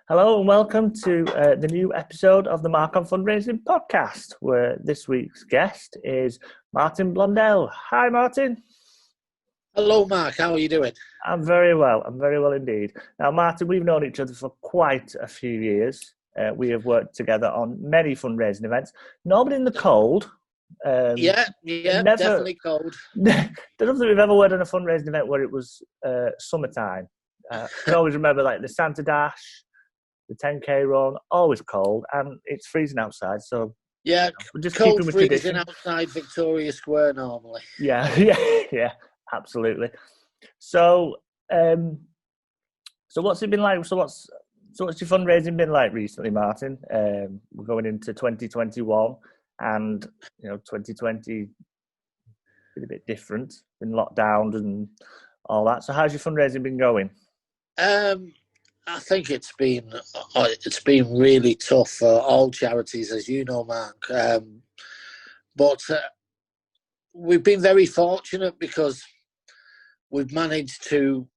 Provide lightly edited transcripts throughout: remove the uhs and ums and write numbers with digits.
Hello and welcome to the new episode of the Mark on Fundraising podcast, where this week's guest is Martin Blondel. Hi, Martin. Hello, Mark. How are you doing? I'm very well. I'm very well indeed. Now, Martin, we've known each other for quite a few years. We have worked together on many fundraising events, normally in the cold. Yeah, definitely cold. I don't think we've ever worked on a fundraising event where it was summertime. I can always remember like the Santa Dash, the 10K run, always cold, and it's freezing outside. So yeah, we're just cold keeping with freezing tradition. outside Victoria Square normally. Yeah, absolutely. So, what's it been like? So what's your fundraising been like recently, Martin? We're going into 2021, and 2020 been a bit different, been locked down and all that. So, how's your fundraising been going? I think it's been really tough for all charities, as you know, Mark. But we've been very fortunate because we've managed to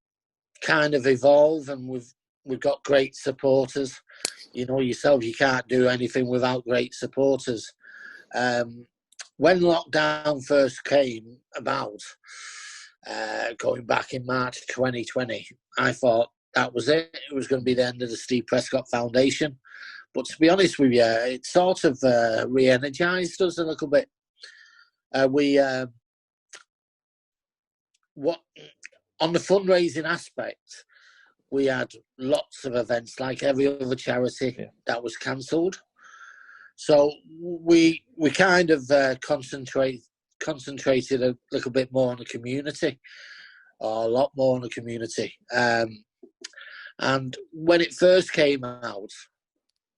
kind of evolve, and we've got great supporters. You know yourself, you can't do anything without great supporters. When lockdown first came about, going back in March 2020, I thought that was it. It was going to be the end of the Steve Prescot Foundation. But to be honest with you, it sort of re-energised us a little bit. On the fundraising aspect, we had lots of events like every other charity that was cancelled. So we kind of concentrated a little bit more on the community, or a lot more on the community. And when it first came out,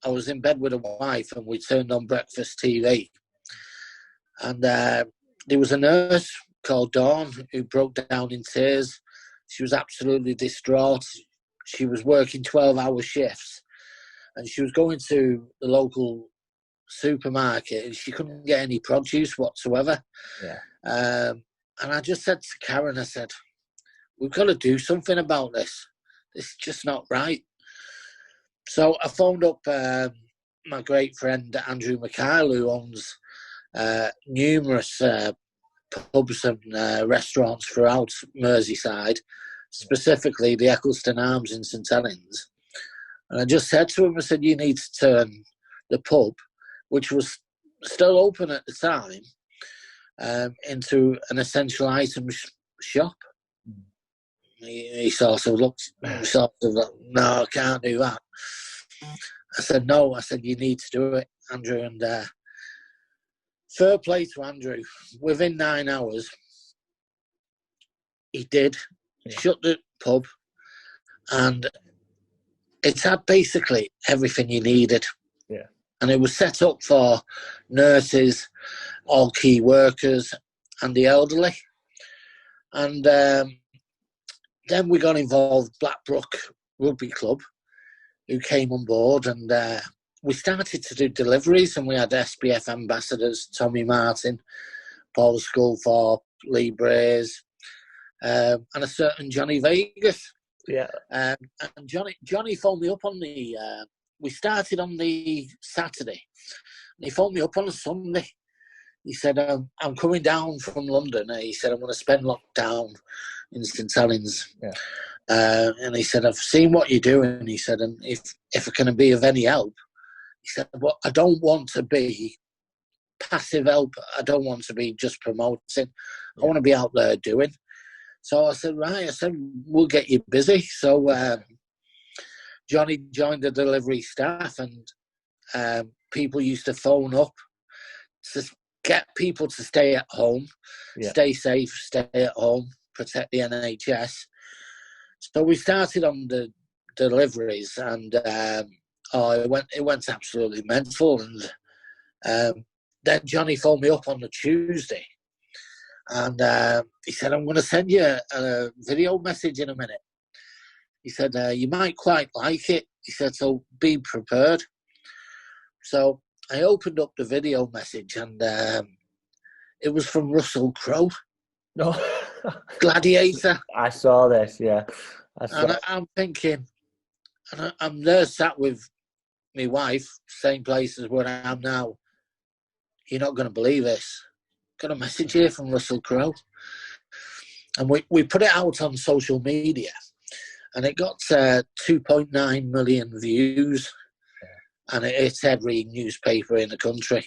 I was in bed with a wife and we turned on breakfast TV. And there was a nurse called Dawn who broke down in tears. She was absolutely distraught. She was working 12-hour shifts and she was going to the local supermarket and she couldn't get any produce whatsoever. And I just said to Karen, I said, we've got to do something about this. It's just not right. So I phoned up my great friend Andrew McKyle, who owns numerous pubs and restaurants throughout Merseyside, specifically the Eccleston Arms in St Helens. And I just said to him, I said, you need to turn the pub, which was still open at the time, into an essential items shop. He sort of looked, no, I can't do that. I said, no. I said, you need to do it, Andrew. And fair play to Andrew. Within 9 hours, he did. Shut the pub. And it had basically everything you needed. Yeah. And it was set up for nurses, all key workers, and the elderly. And then we got involved Blackbrook Rugby Club, who came on board, and we started to do deliveries, and we had SPF ambassadors, Tommy Martin, Paul Sculthorpe, Lee Braze, and a certain Johnny Vegas. Yeah. And Johnny phoned me up on the... we started on the Saturday, and he phoned me up on a Sunday. He said, I'm coming down from London. He said, I'm going to spend lockdown in St Helens. Yeah. And he said, I've seen what you're doing. He said, and if I can be of any help, he said, well, I don't want to be passive help. I don't want to be just promoting. I want to be out there doing. So I said, right. I said, we'll get you busy. So Johnny joined the delivery staff, and people used to phone up to get people to stay at home, stay safe, stay at home, protect the NHS. So we started on the deliveries, and it went absolutely mental. And then Johnny phoned me up on the Tuesday, and he said, I'm going to send you a video message in a minute. He said, you might quite like it. He said, so be prepared. So I opened up the video message, and it was from Russell Crowe. No. Gladiator. I saw this, yeah. And I'm thinking, And I'm there sat with my wife, same place as where I am now. You're not going to believe this. Got a message here from Russell Crowe. And we put it out on social media, and it got 2.9 million views, and it hit every newspaper in the country.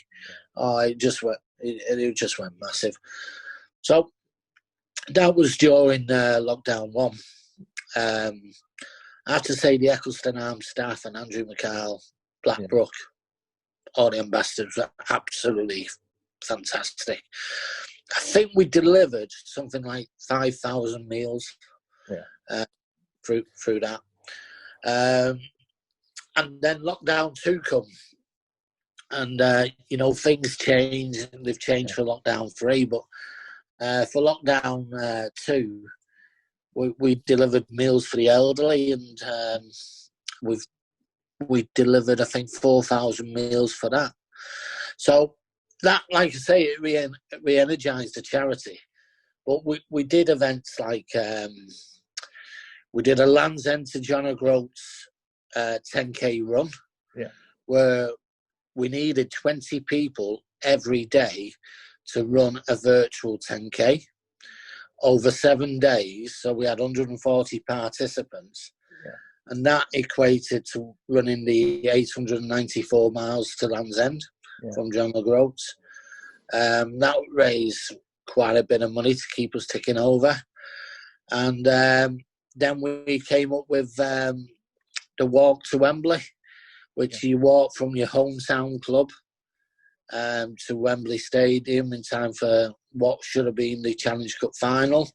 Oh, it just went massive. So that was during lockdown 1. I have to say the Eccleston Arms staff and Andrew McCall, Blackbrook, all the ambassadors were absolutely fantastic. I think we delivered something like 5,000 meals through that. And then lockdown 2 come. And, things change. They've changed for lockdown 3. But for lockdown 2, we delivered meals for the elderly. And we delivered, I think, 4,000 meals for that. So that, like I say, it re-energised the charity. But we did events like we did a Land's End to John O'Groats 10K run, where we needed 20 people every day to run a virtual 10K over 7 days. So we had 140 participants. And that equated to running the 894 miles to Land's End from John O'Groats. That raised quite a bit of money to keep us ticking over. And then we came up with the walk to Wembley, which you walk from your hometown club to Wembley Stadium in time for what should have been the Challenge Cup final.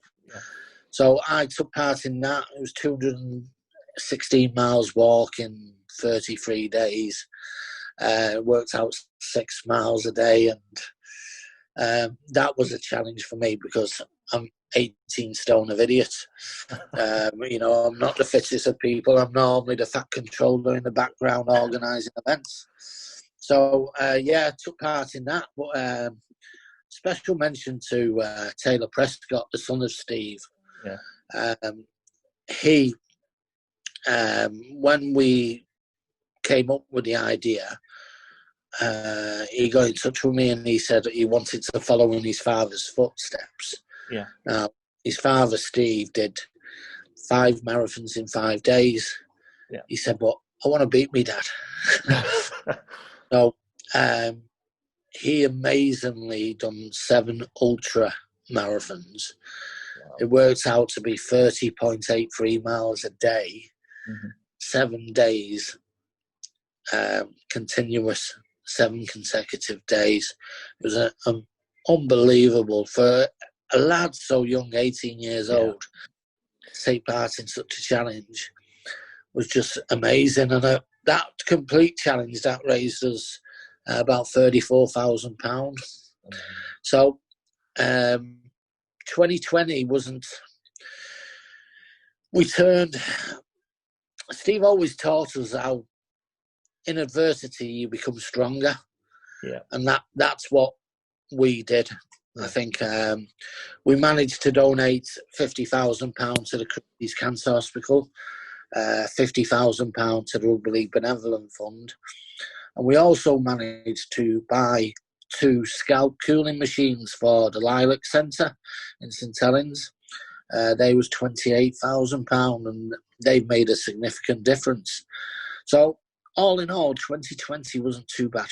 So I took part in that. It was 216 miles walk in 33 days. Worked out 6 miles a day, and that was a challenge for me because I'm 18 stone of idiot. I'm not the fittest of people. I'm normally the fat controller in the background organising events. So, I took part in that. But special mention to Taylor Prescott, the son of Steve. He, when we came up with the idea, he got in touch with me and he said that he wanted to follow in his father's footsteps. Now, his father, Steve, did 5 marathons in 5 days. He said, "But I want to beat me dad." So he amazingly done 7 ultra marathons. It works out to be 30.83 miles a day, 7 days, continuous, 7 consecutive days. It was unbelievable for a lad so young, 18 years old, to take part in such a challenge was just amazing. And that complete challenge, that raised us about £34,000. So 2020 wasn't... Steve always taught us how in adversity you become stronger. And that's what we did. I think we managed to donate £50,000 to the Christie's Cancer Hospital, £50,000 to the Rugby League Benevolent Fund, and we also managed to buy 2 scalp cooling machines for the Lilac Centre in St Helens. They was £28,000, and they've made a significant difference. So all in all, 2020 wasn't too bad.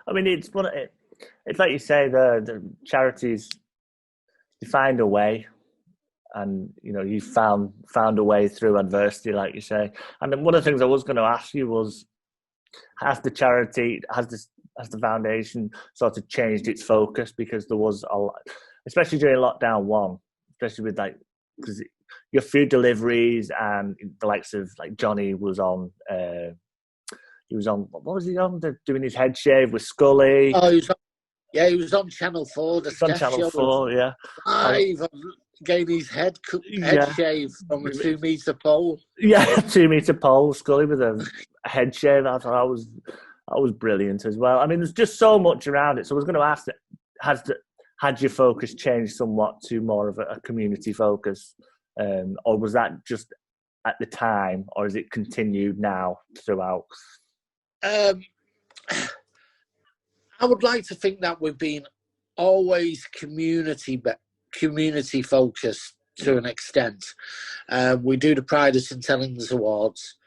I mean, it's like you say, the charities, you find a way, and you found a way through adversity, like you say. And then one of the things I was going to ask you was, has the foundation sort of changed its focus? Because there was a lot, especially during lockdown 1, especially with because your food deliveries and the likes of Johnny was on. He was on. What was he on? Doing his head shave with Scully. Oh, he was on Channel 4. The on Channel 4, yeah. Live, getting his head shave from a 2-metre pole. Yeah, 2-metre pole, Scully with a head shave. I thought that was brilliant as well. I mean, there's just so much around it. So I was going to ask, had your focus changed somewhat to more of a community focus, or was that just at the time, or is it continued now throughout? I would like to think that we've been always community focused to an extent. We do the Pride of St Helens Awards,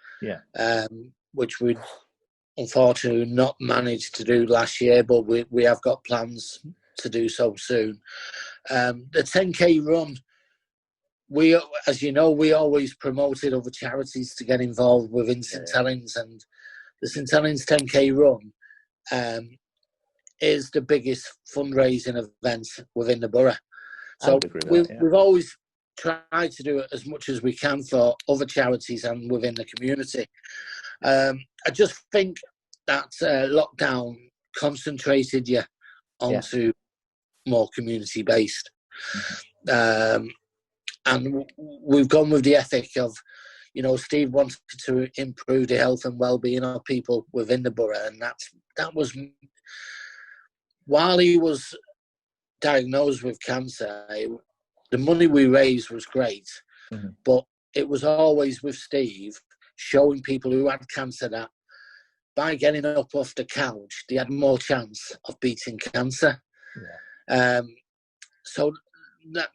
which we unfortunately not managed to do last year, but we have got plans to do so soon. The 10K run, as you know, we always promoted other charities to get involved within St Helens, and the St Helens 10K run is the biggest fundraising event within the borough. So we've always tried to do it as much as we can for other charities and within the community. I just think that lockdown concentrated you onto more community-based. And we've gone with the ethic of, Steve wanted to improve the health and well-being of people within the borough, and that was while he was diagnosed with cancer. The money we raised was great, but it was always with Steve showing people who had cancer that by getting up off the couch, they had more chance of beating cancer. So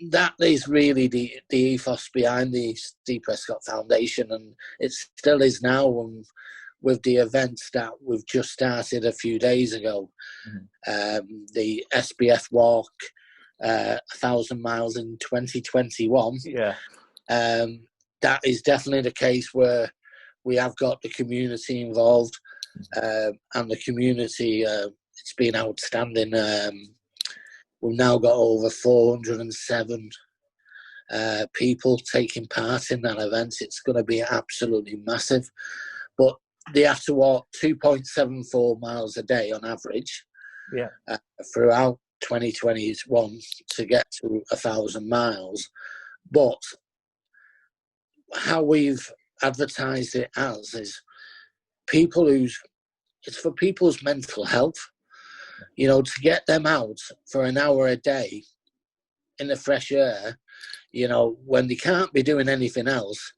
that is really the ethos behind the Steve Prescot Foundation, and it still is now. With the events that we've just started a few days ago, the SBF Walk, 1,000 miles in 2021. That is definitely the case where we have got the community involved, and the community, it's been outstanding. We've now got over 407 people taking part in that event. It's going to be absolutely massive. But they have to walk 2.74 miles a day on average throughout 2021 to get to 1,000 miles. But how we've advertised it as is it's for people's mental health. To get them out for an hour a day in the fresh air, when they can't be doing anything else,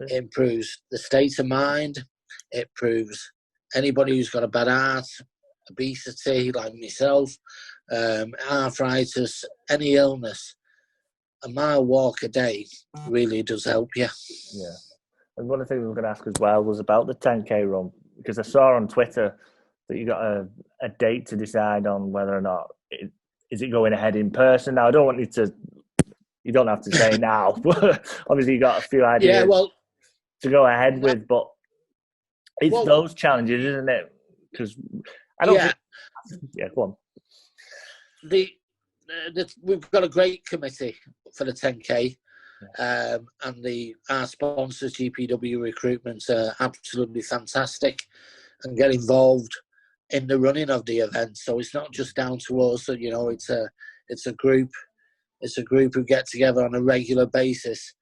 it improves the state of mind. It improves anybody who's got a bad heart, obesity like myself, arthritis, any illness. A mile walk a day really does help you. Yeah. And one of the things we were going to ask as well was about the 10K run, because I saw on Twitter that you got a date to decide on whether or not is it going ahead in person. Now, I don't want you don't have to say now, but obviously you got a few ideas to go ahead with, but it's those challenges, isn't it? Because I don't think, go on. We've got a great committee for the 10K, and our sponsors, GPW Recruitment, are absolutely fantastic and get involved in the running of the event. So it's not just down to us. It's a group. It's a group who get together on a regular basis,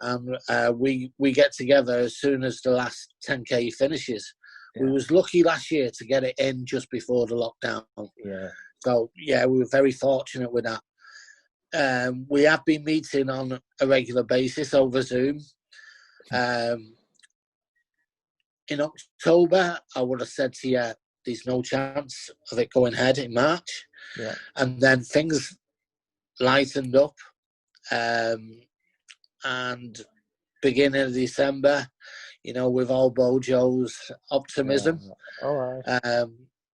and we get together as soon as the last 10K finishes. We was lucky last year to get it in just before the lockdown. So we were very fortunate with that. We have been meeting on a regular basis over Zoom. In October, I would have said to you, there's no chance of it going ahead in March. And then things lightened up, and beginning of December, with all Bojo's optimism,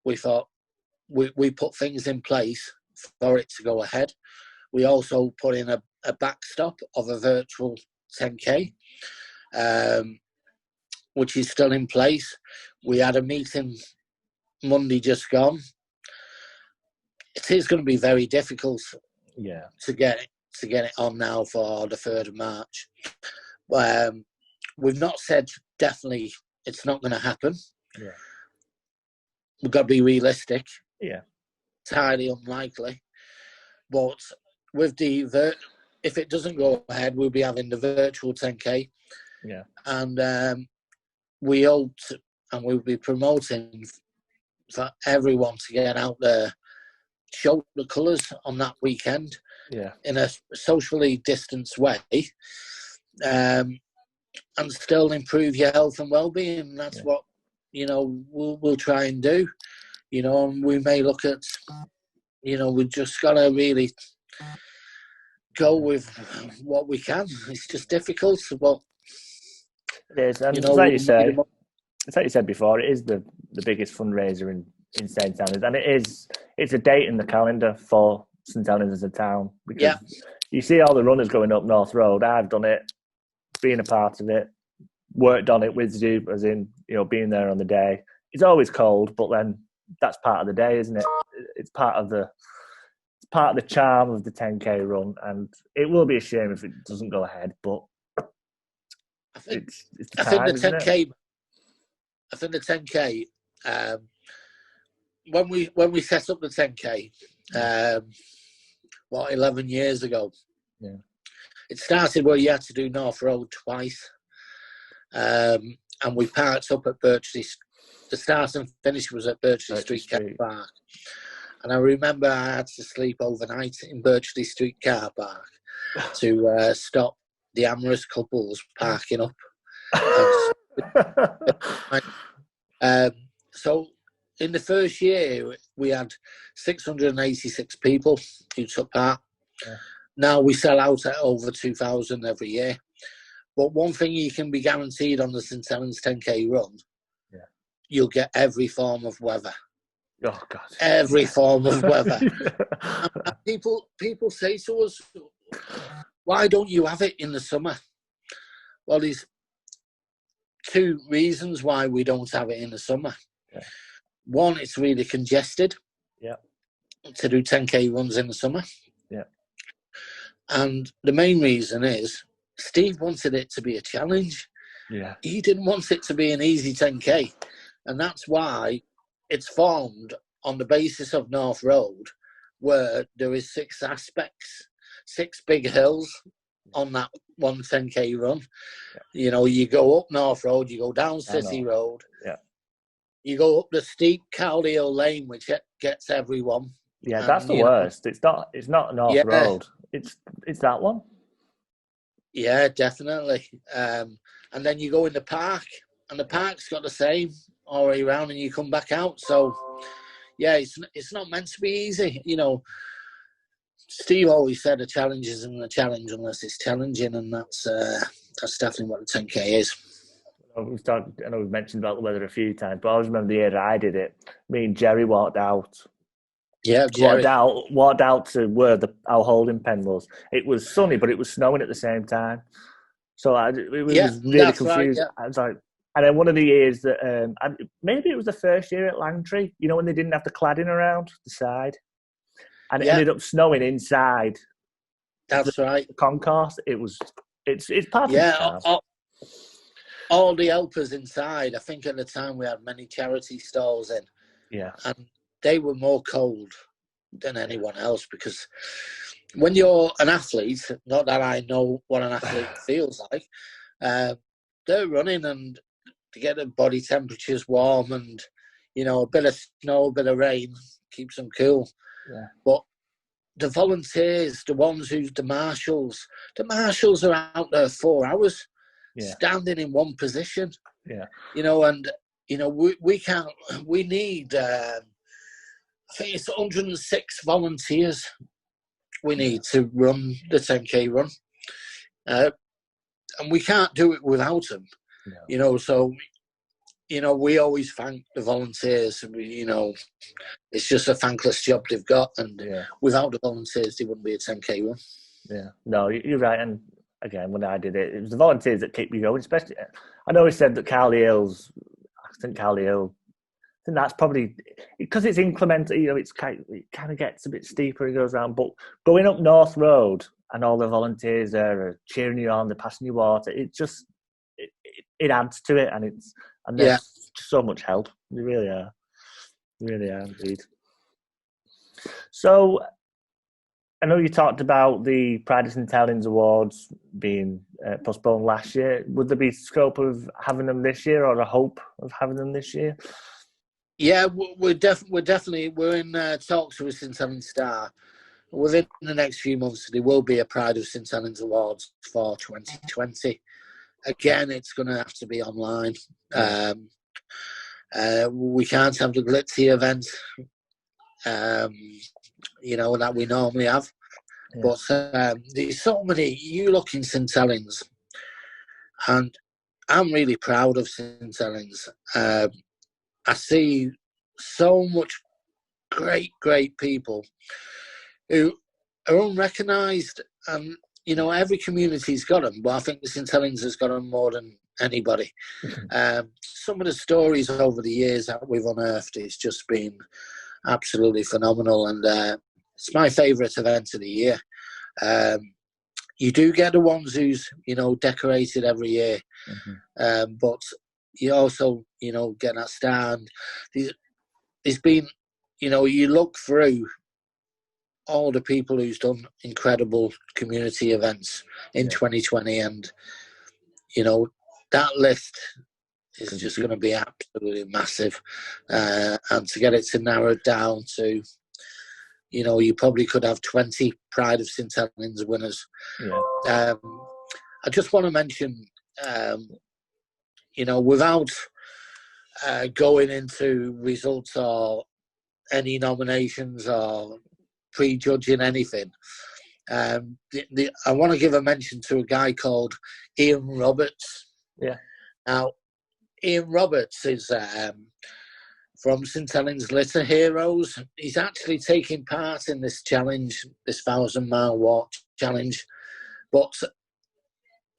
we thought we put things in place for it to go ahead. We also put in a backstop of a virtual 10K, which is still in place. We had a meeting Monday just gone. It is going to be very difficult to get it on now for the 3rd of March. We've not said definitely it's not going to happen. We've got to be realistic. It's highly unlikely. But with if it doesn't go ahead, we'll be having the virtual 10K. And we hope and we'll be promoting for everyone to get out there, show the colours on that weekend in a socially distanced way. and still improve your health and well-being. That's what, we'll try and do. And we may look at, we've just got to really go with what we can. It's just difficult, but it is. And it's like you say, it's like you said before, it is the biggest fundraiser in St Helens, and it's a date in the calendar for St Helens as a town, because you see all the runners going up North Road. I've done it, being a part of it, worked on it with you, as in, being there on the day. It's always cold, but then that's part of the day, isn't it? It's part of the charm of the 10K run, and it will be a shame if it doesn't go ahead. But I think the 10K. I think the 10K. When we set up the 10K, 11 years ago. Yeah. It started where you had to do North Road twice, and we parked up at Birchley. The start and finish was at Birchley Street Car Park. And I remember I had to sleep overnight in Birchley Street Car Park to stop the amorous couples parking up. So in the first year, we had 686 people who took part. Yeah. Now we sell out at over 2,000 every year. But one thing you can be guaranteed on the St Helens 10K run, you'll get every form of weather. Oh God! Every form of weather. And people say to us, "Why don't you have it in the summer?" Well, there's two reasons why we don't have it in the summer. Yeah. One, it's really congested. Yeah. To do 10K runs in the summer. Yeah. And the main reason is Steve wanted it to be a challenge. Yeah. He didn't want it to be an easy 10K. And that's why it's formed on the basis of North Road, where there is 6 aspects, 6 big hills on that one 10K run. Yeah. You go up North Road, you go down City Road. Yeah. You go up the steep Cowley Hill Lane, which gets everyone. Yeah, and that's the worst. It's not North Road. It's that one. Yeah, definitely. And then you go in the park, and the park's got the same all the way around, and you come back out. So, yeah, it's not meant to be easy. Steve always said a challenge isn't a challenge unless it's challenging, and that's definitely what the 10K is. I know we've mentioned about the weather a few times, but I always remember the year I did it. Me and Jerry walked out. Yeah, Jerry. Walked out to where our holding pen was. It was sunny, but it was snowing at the same time. So it was really confusing. Right, yeah. I was like, and then one of the years that maybe it was the first year at Langtree, when they didn't have the cladding around the side, and it ended up snowing inside. That's right. The concourse. It's part of the charm. All the helpers inside. I think at the time we had many charity stalls in. Yeah, and they were more cold than anyone else, because when you're an athlete, not that I know what an athlete feels like, they're running and to get their body temperatures warm, and a bit of snow, a bit of rain keeps them cool. Yeah. But the volunteers, the marshals are out there 4 hours, standing in one position. Yeah. We can't. We need. I think it's 106 volunteers we need to run the 10K run, and we can't do it without them. No. So we always thank the volunteers. It's just a thankless job they've got, and without the volunteers, there wouldn't be a 10K run. Yeah, no, you're right. And again, when I did it, it was the volunteers that keep you going. Especially, I know he said that Cowley Hills. I think that's probably because it's inclement. It kind of gets a bit steeper. It goes around, but going up North Road and all the volunteers there are cheering you on, they're passing you water. It adds to it, and there's so much help. They really are indeed. So, I know you talked about the Pride of St Helens Awards being postponed last year. Would there be scope of having them this year, or a hope of having them this year? Yeah, we're in talks with St Helens Star. Within the next few months, there will be a Pride of St Helens Awards for 2020. again, it's going to have to be online. We can't have the glitzy event, that we normally have. Yeah. But there's so many. You look in St Helens, and I'm really proud of St Helens. I see so much great people who are unrecognised, and every community's got them, but I think the St Helens has got them more than anybody. Some of the stories over the years that we've unearthed, it's just been absolutely phenomenal, and it's my favourite event of the year. You do get the ones who's decorated every year, but you also get that stand. There's been you look through all the people who's done incredible community events in 2020, and that list is just going to be absolutely massive, and to get it to narrow down to you probably could have 20 Pride of St Helens winners. I just want to mention without going into results or any nominations or prejudging anything, I want to give a mention to a guy called Ian Roberts. Now, Ian Roberts is from St Helens Litter Heroes. He's actually taking part in this challenge, this 1,000-mile walk challenge. But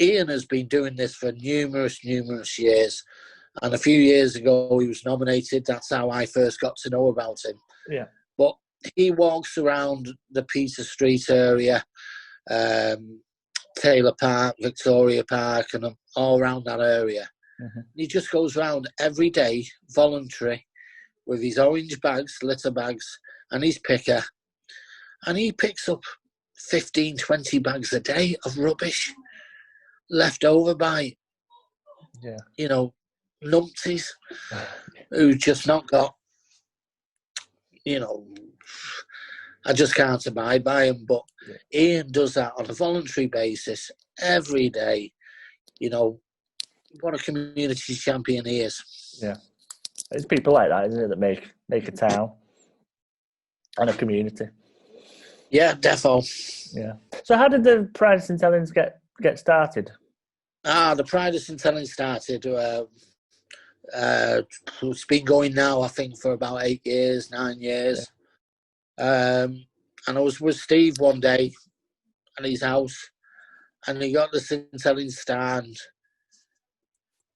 Ian has been doing this for numerous years. And a few years ago, he was nominated. That's how I first got to know about him. Yeah. But he walks around the Peter Street area, Taylor Park, Victoria Park, and all around that area. He just goes around every day, voluntary, with his orange bags, litter bags, and his picker. And he picks up 15, 20 bags a day of rubbish left over by, numpties who just not got, I just can't abide by him. But Ian does that on a voluntary basis every day. What a community champion he is. Yeah. It's people like that, isn't it, that make a town and a community. Yeah, defo. Yeah. So how did the Pride of St Helens get started? The Pride of St Helens started, it's been going now, I think, for about 9 years. And I was with Steve one day at his house, and he got the St Helens stand.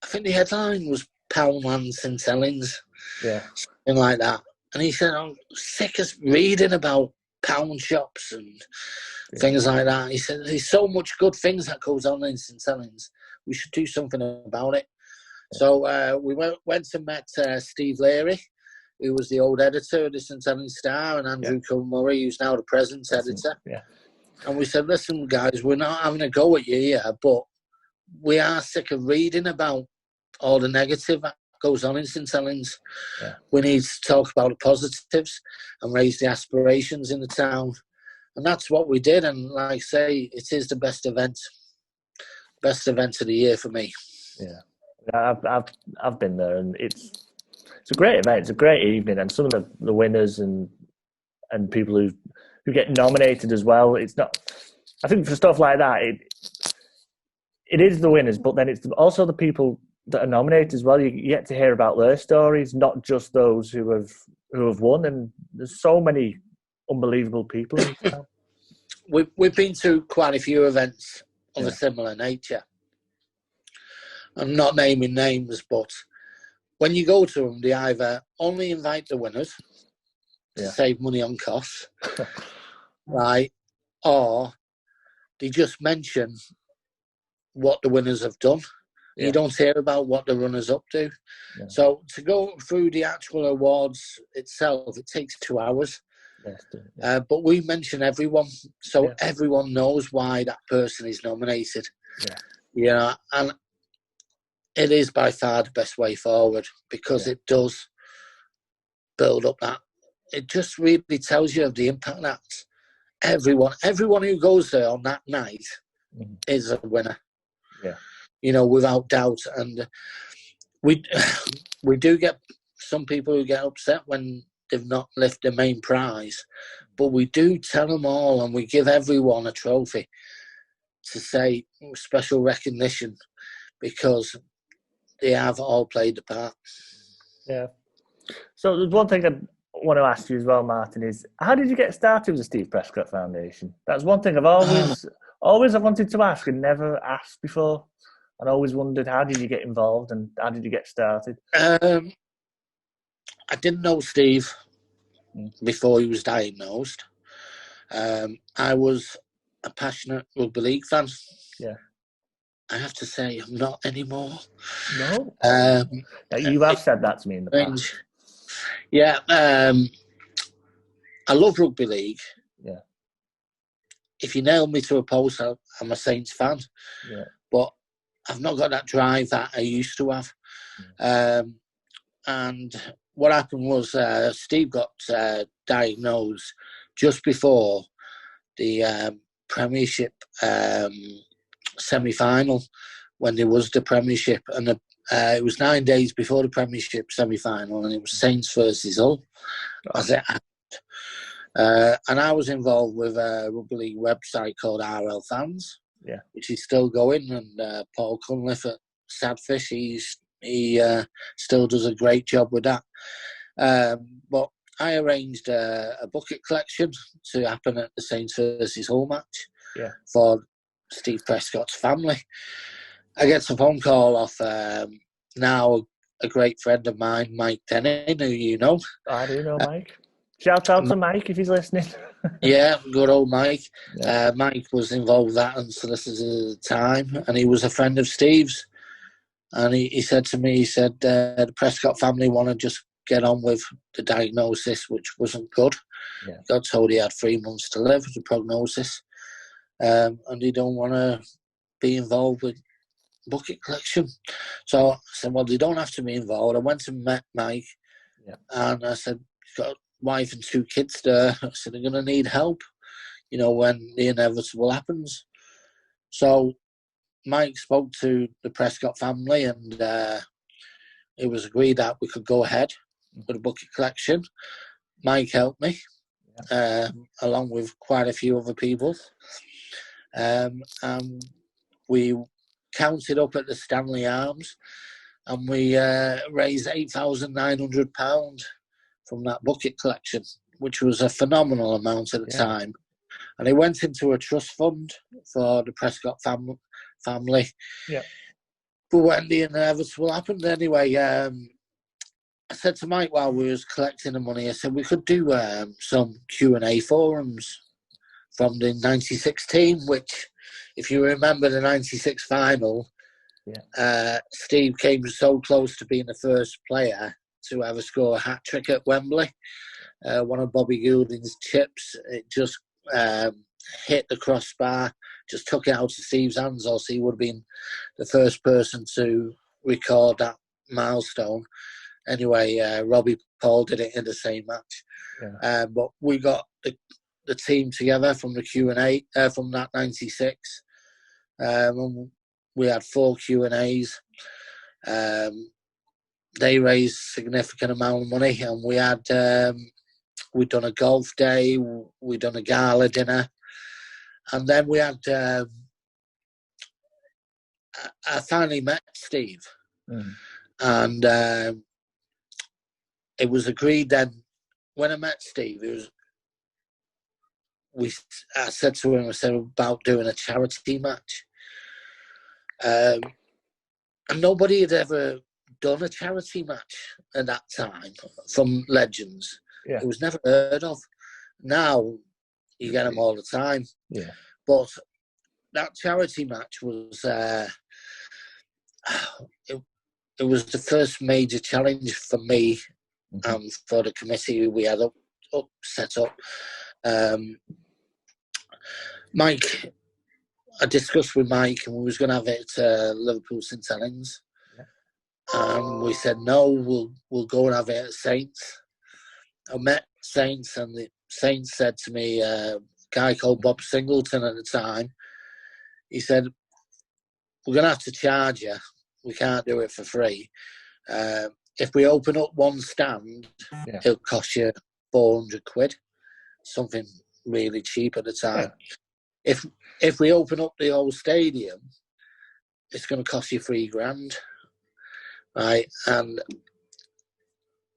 I think the headline was Poundland St Helens, something like that. And he said, I'm sick of reading about pound shops and things like that. He said, there's so much good things that goes on in St Helens. We should do something about it. So we went and met Steve Leary, who was the old editor of the St Helens Star, and Andrew Murray, who's now the present editor. Yeah. And we said, listen, guys, we're not having a go at you here, but we are sick of reading about all the negative that goes on in St Helens. Yeah. We need to talk about the positives and raise the aspirations in the town. And that's what we did. And like I say, it is the best event of the year for me. Yeah, I've been there, and it's a great event. It's a great evening, and some of the winners and people who get nominated as well. It's not. I think for stuff like that, it is the winners, but then it's also the people that are nominated as well. You get to hear about their stories, not just those who have won. And there's so many unbelievable people in town. We've been to quite a few events of a similar nature. I'm not naming names, but when you go to them, they either only invite the winners to save money on costs, right, or they just mention what the winners have done. Yeah. You don't hear about what the runners up to. Yeah. So to go through the actual awards itself, it takes 2 hours. Yes, but we mention everyone, so everyone knows why that person is nominated. Yeah, and it is by far the best way forward, because it does build up that. It just really tells you of the impact that everyone who goes there on that night is a winner. Yeah. without doubt. And we do get some people who get upset when they've not lifted the main prize, but we do tell them all, and we give everyone a trophy to say special recognition, because they have all played the part. Yeah. So there's one thing I want to ask you as well, Martin, is how did you get started with the Steve Prescot Foundation? That's one thing I've always wanted to ask and never asked before. And I always wondered, how did you get involved and how did you get started? I didn't know Steve before he was diagnosed. I was a passionate rugby league fan. Yeah. I have to say, I'm not anymore. No. You have said that to me in the past. Yeah. I love rugby league. Yeah. If you nail me to a post, I'm a Saints fan. Yeah. But I've not got that drive that I used to have. And what happened was Steve got diagnosed just before the Premiership semi-final, when there was the Premiership, and it was 9 days before the Premiership semi-final, and it was Saints versus Hull, as it happened. And I was involved with a rugby league website called RL Fans, which is still going, and Paul Cunliffe at Sadfish, he still does a great job with that. But I arranged a bucket collection to happen at the Saints versus Hull match for Steve Prescot's family. I get a phone call off now a great friend of mine, Mike Denning, who you know. I do know Mike. Shout out to Mike if he's listening. Yeah, good old Mike. Yeah. Mike was involved with that and solicitors at the time, and he was a friend of Steve's. And he said to me, the Prescott family want to just get on with the diagnosis, which wasn't good. Yeah. Got told he had 3 months to live, the prognosis. And he don't want to be involved with bucket collection. So I said, well, they don't have to be involved. I went and met Mike, and I said, he's got a wife and 2 kids there. I said, they're going to need help, when the inevitable happens. So Mike spoke to the Prescott family, and it was agreed that we could go ahead with a bucket collection. Mike helped me, along with quite a few other people. And we counted up at the Stanley Arms, and we raised £8,900 from that bucket collection, which was a phenomenal amount at the time. And it went into a trust fund for the Prescott family. Yeah. But when the inevitable happened, anyway, I said to Mike while we was collecting the money, I said we could do some Q&A forums from the 96 team, which, if you remember the 96 final, Steve came so close to being the first player to ever score a hat-trick at Wembley. One of Bobby Goulding's chips, it just hit the crossbar, just took it out of Steve's hands, or he would have been the first person to record that milestone. Anyway, Robbie Paul did it in the same match. Yeah. But we got the team together from the Q&A, from that 96. And we had 4 Q&As. They raised a significant amount of money, and we had we'd done a golf day, we'd done a gala dinner, and then we had I finally met Steve, and it was agreed then when I met Steve, I said to him, about doing a charity match, and nobody had ever done a charity match at that time from legends. Yeah. It was never heard of. Now you get them all the time. Yeah. But that charity match was it was the first major challenge for me and for the committee we had set up. Mike, I discussed with Mike, and we was going to have it at Liverpool St Helens. We said no, we'll go and have it at Saints. I met Saints, and the Saints said to me, a guy called Bob Singleton at the time, he said, we're going to have to charge you. We can't do it for free. If we open up one stand, it'll cost you 400 quid, something really cheap at the time. Yeah. If we open up the whole stadium, it's going to cost you $3,000, right? And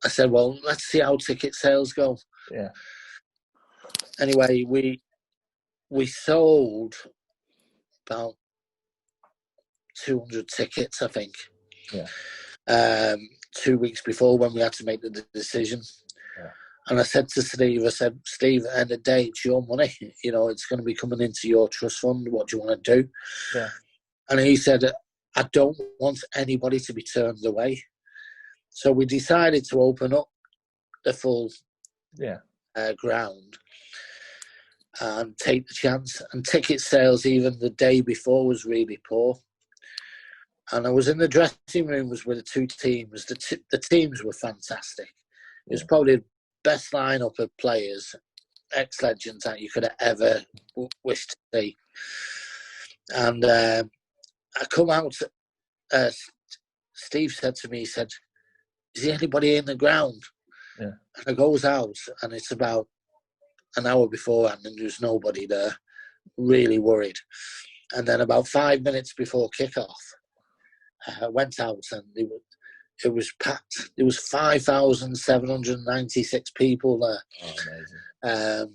I said, well, let's see how ticket sales go. Yeah. Anyway, we sold about 200 tickets, I think. Yeah. 2 weeks before, when we had to make the decision. Yeah. And I said to Steve, Steve, at the end of the day, it's your money. You know, it's going to be coming into your trust fund. What do you want to do? Yeah. And he said, I don't want anybody to be turned away. So we decided to open up the full ground and take the chance. And ticket sales, even the day before, was really poor. And I was in the dressing rooms with the two teams. The teams were fantastic. It was probably the best lineup of players, ex-legends, that you could have ever wished to see. And I come out, Steve said to me, he said, is there anybody in the ground? Yeah. And I goes out, and it's about an hour beforehand, and there's nobody there, really worried. And then about 5 minutes before kickoff, I went out, and it was packed. There was 5,796 people there. Oh, amazing.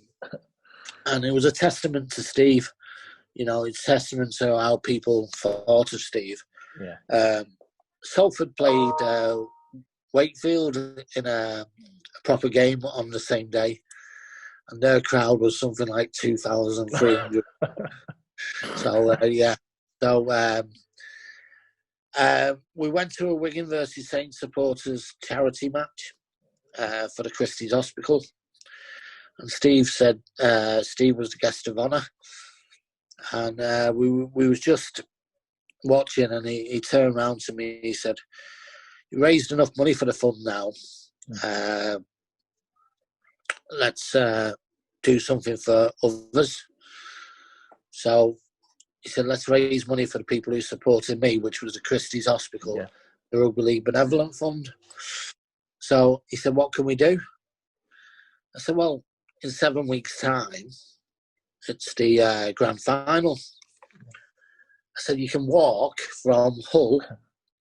And it was a testament to Steve. You know, it's testament to how people thought of Steve. Yeah. Salford played Wakefield in a proper game on the same day, and their crowd was something like 2,300. So, yeah. So, we went to a Wigan versus Saints supporters charity match for the Christie's Hospital, and Steve said Steve was the guest of honour, and we was just watching, and he turned around to me. He said, "You raised enough money for the fund now. Let's do something for others." So he said, let's raise money for the people who supported me, which was the Christie's Hospital, the Rugby League Benevolent Fund. So he said, what can we do? I said, well, in 7 weeks' time, it's the grand final. I said, you can walk from Hull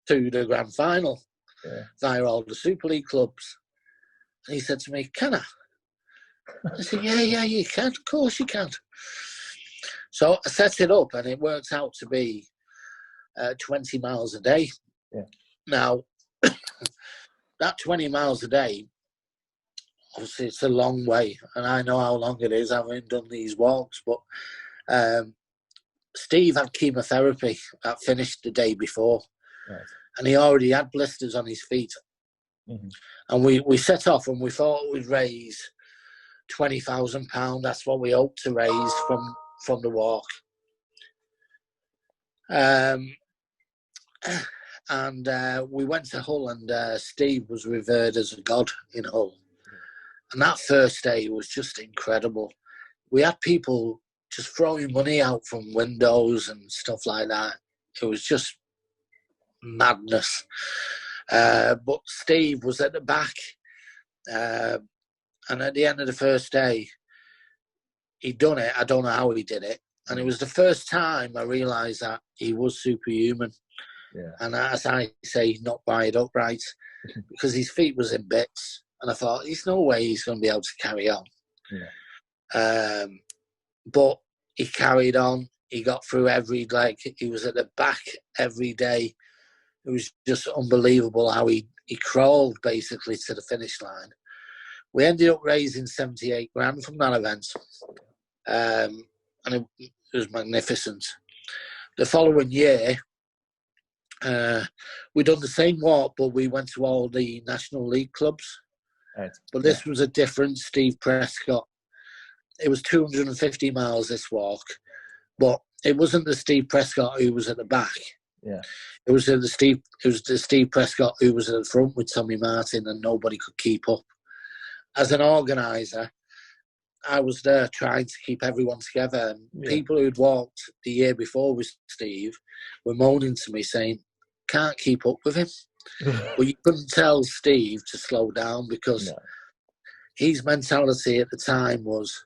to the grand final via all the Super League clubs. And he said to me, can I? I said, yeah, you can. Of course you can. So I set it up, and it worked out to be 20 miles a day. Yeah. Now, that 20 miles a day, obviously it's a long way, and I know how long it is, having done these walks, but Steve had chemotherapy that finished the day before, and he already had blisters on his feet. Mm-hmm. And we set off, and we thought we'd raise £20,000. That's what we hoped to raise from the walk. And we went to Hull, and Steve was revered as a god in Hull. And that first day was just incredible. We had people just throwing money out from windows and stuff like that. It was just madness. But Steve was at the back. And at the end of the first day, he'd done it. I don't know how he did it. And it was the first time I realised that he was superhuman. Yeah. And as I say, not wired upright, because his feet was in bits. And I thought, there's no way he's going to be able to carry on. Yeah. But he carried on. He got through he was at the back every day. It was just unbelievable how he crawled basically to the finish line. We ended up raising 78 grand from that event. And it was magnificent. The following year, we done the same walk, but we went to all the National League clubs. Right. But this was a different Steve Prescot. It was 250 miles, this walk, but it wasn't the Steve Prescott who was at the back. Yeah, it was the Steve Prescott who was at the front with Tommy Martin, and nobody could keep up. As an organizer, I was there trying to keep everyone together. And people who'd walked the year before with Steve were moaning to me saying, can't keep up with him. But you couldn't tell Steve to slow down because his mentality at the time was,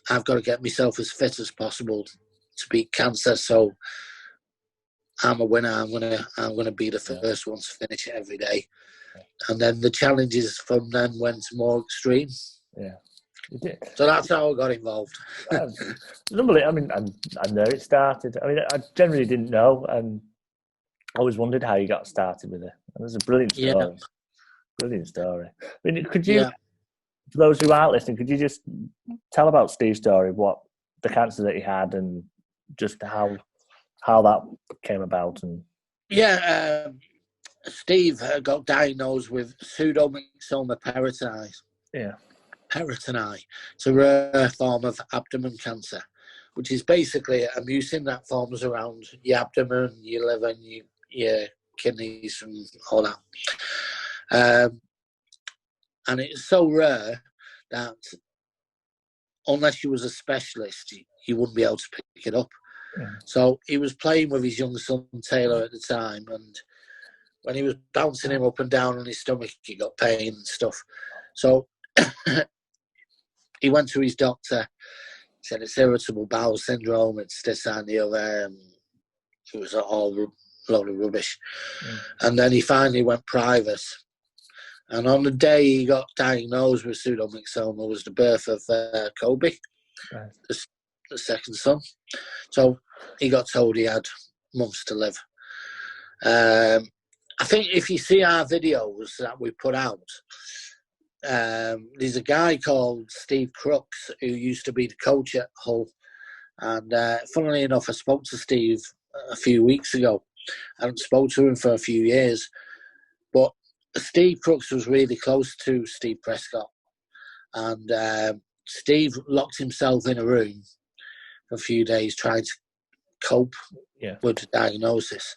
I've got to get myself as fit as possible to beat cancer. So I'm a winner. I'm gonna be the first one to finish it every day. And then the challenges from then went more extreme. Yeah. You did. So that's how I got involved. Normally, I mean, I know it started. I mean, I generally didn't know, and I always wondered how you got started with it. And it's a brilliant story. Yeah. Brilliant story. I mean, could you, for those who aren't listening, could you just tell about Steve's story, what the cancer that he had, and just how that came about? And Steve got diagnosed with pseudomyxoma peritoni. Yeah. Peritoni. It's a rare form of abdomen cancer, which is basically a mucin that forms around your abdomen, your liver, and your kidneys, and all that. And it's so rare that unless you was a specialist, you wouldn't be able to pick it up. Yeah. So he was playing with his young son Taylor at the time, and when he was bouncing him up and down on his stomach, he got pain and stuff. So he went to his doctor, said it's irritable bowel syndrome, it's this and the other, and it was all a load of rubbish. Mm. And then he finally went private. And on the day he got diagnosed with pseudomyxoma was the birth of Kobe, right, the second son. So he got told he had months to live. I think if you see our videos that we put out, there's a guy called Steve Crooks who used to be the coach at Hull, and funnily enough I spoke to Steve a few weeks ago. I haven't spoke to him for a few years, but Steve Crooks was really close to Steve Prescot, and Steve locked himself in a room for a few days trying to cope with the diagnosis.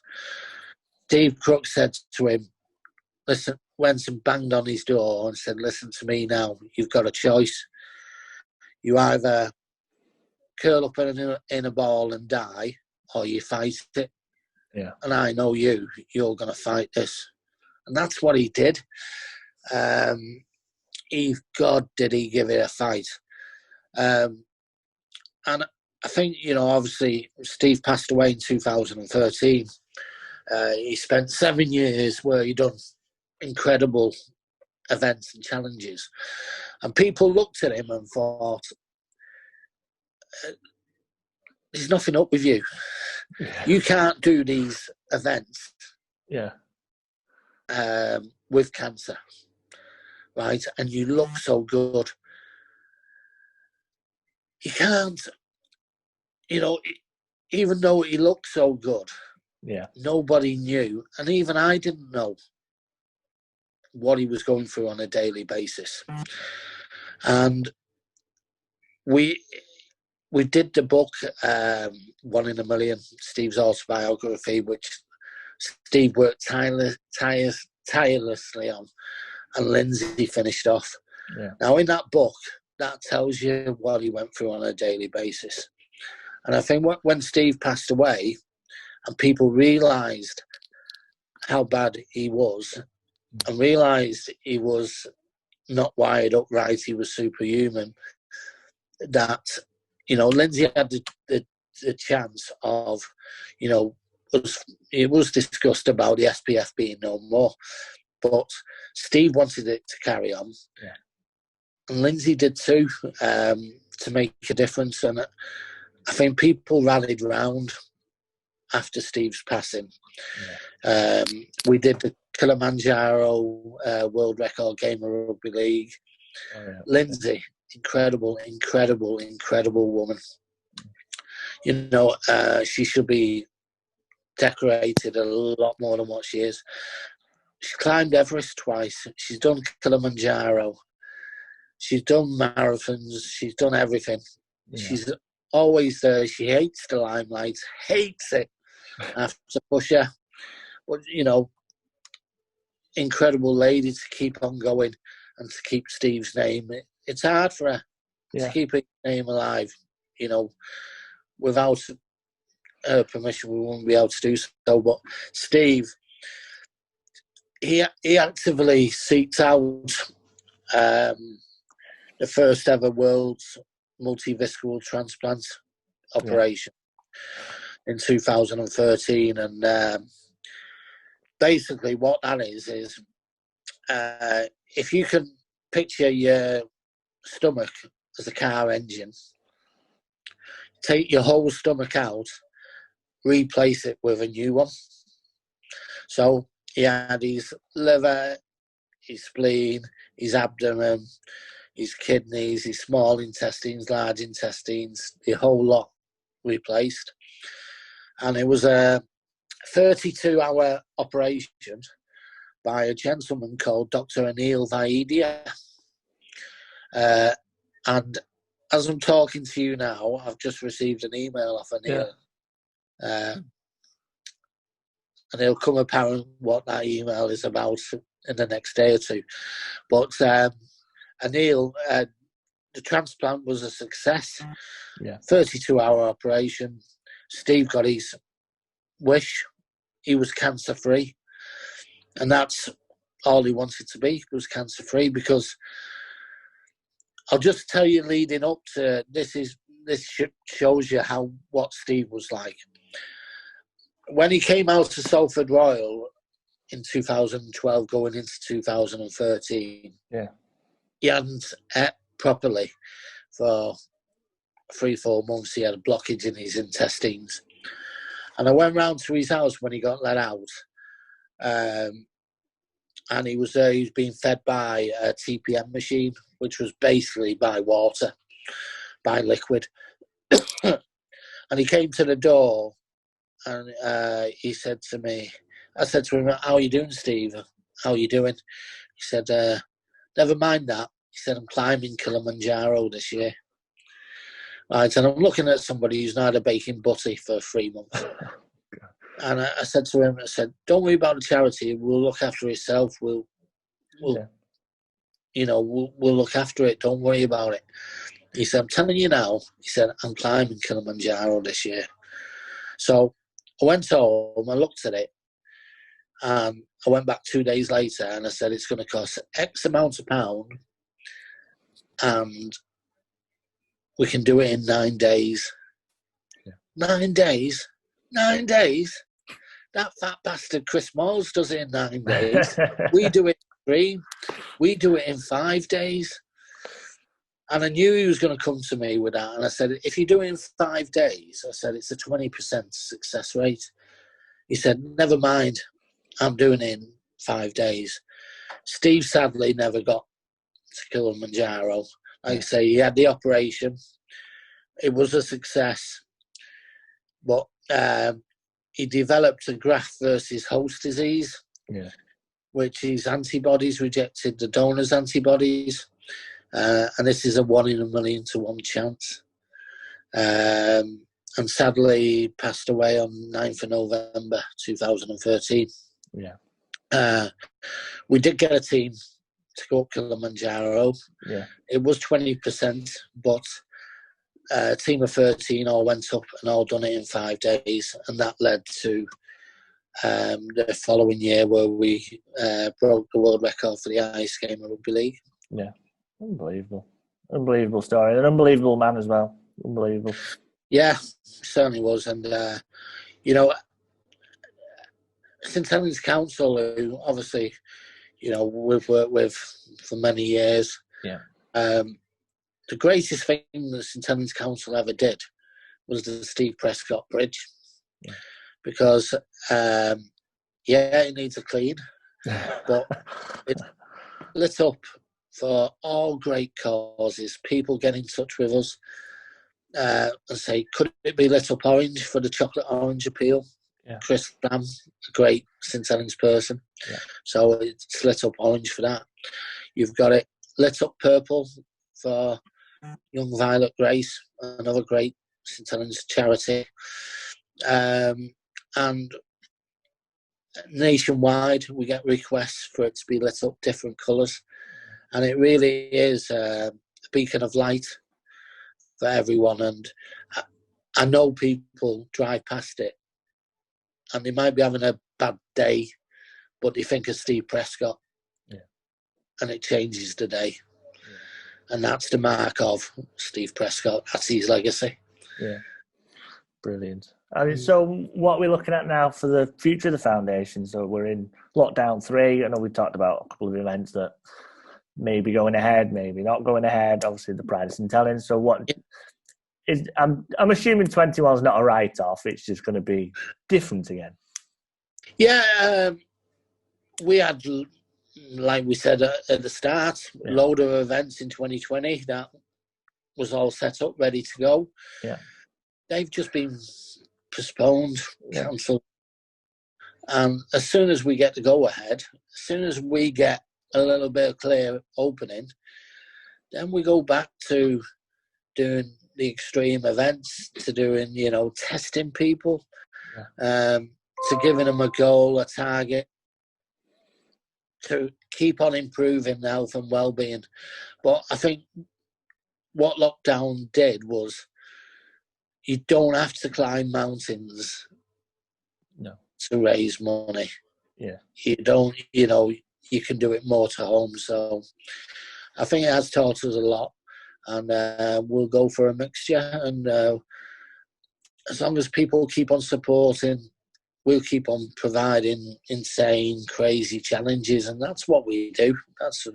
Steve Crooks said to him, listen, went and banged on his door and said, listen to me now, you've got a choice. You either curl up in a ball and die, or you fight it. Yeah. And I know you're going to fight this. And that's what he did. God, did he give it a fight. And I think, obviously, Steve passed away in 2013. He spent 7 years where he done incredible events and challenges. And people looked at him and thought, there's nothing up with you. Yeah. You can't do these events with cancer, right? And you look so good. You can't, even though he looked so good, nobody knew, and even I didn't know what he was going through on a daily basis. And we did the book, 1 in a Million, Steve's autobiography, which Steve worked tirelessly on, and Lindsay finished off. Yeah. Now, in that book, that tells you what he went through on a daily basis. And I think when Steve passed away, and people realised how bad he was, and realised he was not wired up right, he was superhuman, that, Lindsay had the chance of, it was discussed about the SPF being no more, but Steve wanted it to carry on. Yeah. And Lindsay did too, to make a difference. And I think people rallied round after Steve's passing. Yeah. We did the Kilimanjaro World Record Game of Rugby League. Oh, yeah. Lindsay, incredible woman. She should be decorated a lot more than what she is. She climbed Everest twice. She's done Kilimanjaro. She's done marathons. She's done everything. Yeah. She's always there. She hates the limelight. Hates it. I have to push her. But, incredible lady to keep on going and to keep Steve's name. It's hard for her. to keep his name alive. You know, without her permission, we wouldn't be able to do so. But Steve, he actively seeked out the first ever world's multivisceral transplant operation in 2013, and basically what that is if you can picture your stomach as a car engine, take your whole stomach out, replace it with a new one. So he had his liver, his spleen, his abdomen, his kidneys, his small intestines, large intestines, the whole lot replaced. And it was a 32-hour operation by a gentleman called Dr. Anil Vaidia. And as I'm talking to you now, I've just received an email off Anil. And it'll come apparent what that email is about in the next day or two. But Anil, the transplant was a success. 32-hour operation. Steve got his wish. He was cancer-free. And that's all he wanted to be, was cancer-free, because I'll just tell you leading up to this shows you what Steve was like. When he came out of Salford Royal in 2012, going into 2013, he hadn't ate properly for 3-4 months. He had a blockage in his intestines. And I went round to his house when he got let out. And he was being fed by a TPM machine, which was basically by water, by liquid. And he came to the door, and he said to me, I said to him, "How are you doing, Steve? How are you doing?" He said, "Never mind that." He said, "I'm climbing Kilimanjaro this year." Right, and I'm looking at somebody who's not had a baking butty for 3 months. And I said to him, "Don't worry about the charity. We'll look after itself. We'll look after it. Don't worry about it." He said, "I'm telling you now." He said, "I'm climbing Kilimanjaro this year." So I went home, I looked at it, and I went back 2 days later, and I said, "It's going to cost X amount of pound, and we can do it in 9 days." 9 days? 9 days? That fat bastard Chris Moles does it in 9 days. We do it in 3. We do it in 5 days. And I knew he was going to come to me with that. And I said, "If you do it in 5 days," I said, "it's a 20% success rate." He said, "Never mind. I'm doing it in 5 days." Steve sadly never got to Kilimanjaro. Like I say, he had the operation. It was a success. But he developed a graft versus host disease, which his antibodies rejected the donor's antibodies. And this is a 1 in a million to 1 chance. And sadly passed away on 9th of November 2013. We did get a team to go up Kilimanjaro. It was 20%, but a team of 13 all went up and all done it in 5 days. And that led to the following year where we broke the world record for the highest game of rugby league. Unbelievable story. An unbelievable man as well. Unbelievable. Yeah, certainly was. And St Helens Council, who obviously we've worked with for many years, the greatest thing that St Helens Council ever did was the Steve Prescot Bridge, because it needs a clean, but it lit up for all great causes. People get in touch with us and say, "Could it be lit up orange for the chocolate orange appeal?" Chris Ram, a great St Helens person, so it's lit up orange for that. You've got it lit up purple for Young Violet Grace, another great St Helens charity, and nationwide we get requests for it to be lit up different colours, and it really is a beacon of light for everyone. And I know people drive past it and they might be having a bad day, but they think of Steve Prescot, and it changes the day. And that's the mark of Steve Prescot. That's his legacy. Yeah, brilliant. I mean, so what we're looking at now for the future of the foundation? So we're in lockdown 3. I know we talked about a couple of events that may be going ahead, maybe not going ahead. Obviously, the Pride of St. Helens. So what is? I'm assuming 21 is not a write-off. It's just going to be different again. Yeah, we had, like we said at the start, a load of events in 2020 that was all set up, ready to go. Yeah, they've just been postponed, cancelled. And as soon as we get the go-ahead, as soon as we get a little bit of clear opening, then we go back to doing the extreme events, to doing, testing people, to giving them a goal, a target, to keep on improving their health and well-being. But I think what lockdown did was you don't have to climb mountains to raise money. Yeah. You don't, you can do it more to home. So I think it has taught us a lot, and we'll go for a mixture. And as long as people keep on supporting, we'll keep on providing insane, crazy challenges, and that's what we do. That's,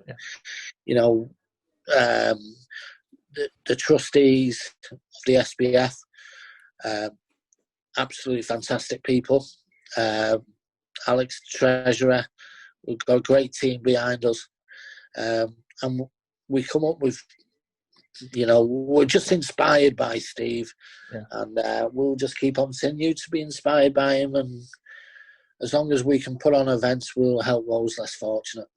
the trustees of the SBF, absolutely fantastic people. Alex, treasurer, we've got a great team behind us, and we come up with, we're just inspired by Steve, and we'll just keep on continue to be inspired by him. And as long as we can put on events, we'll help those less fortunate.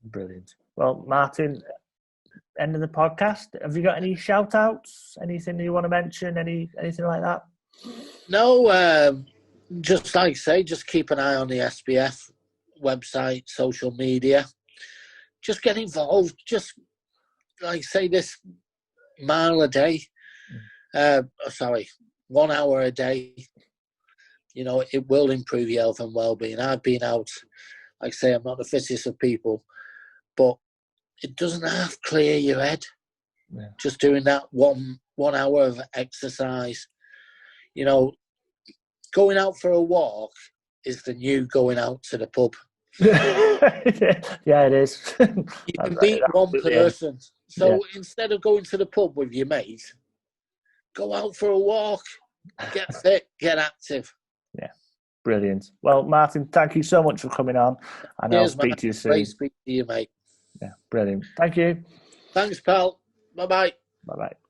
Brilliant. Well, Martin, end of the podcast. Have you got any shout outs? Anything you want to mention? Anything like that? No, just like I say, just keep an eye on the SBF website, social media. Just get involved. Just like say this mile a day. 1 hour a day. It will improve your health and well-being. I've been out, like I say, I'm not the fittest of people, but it doesn't have to clear your head. Yeah. Just doing that one hour of exercise. Going out for a walk is the new going out to the pub. Yeah, it is. You can beat one person. So instead of going to the pub with your mate, go out for a walk, get fit, get active. Yeah, brilliant. Well, Martin, thank you so much for coming on, and I'll speak to you soon. Great to speak to you, mate. Yeah, brilliant. Thank you. Thanks, pal. Bye-bye. Bye-bye.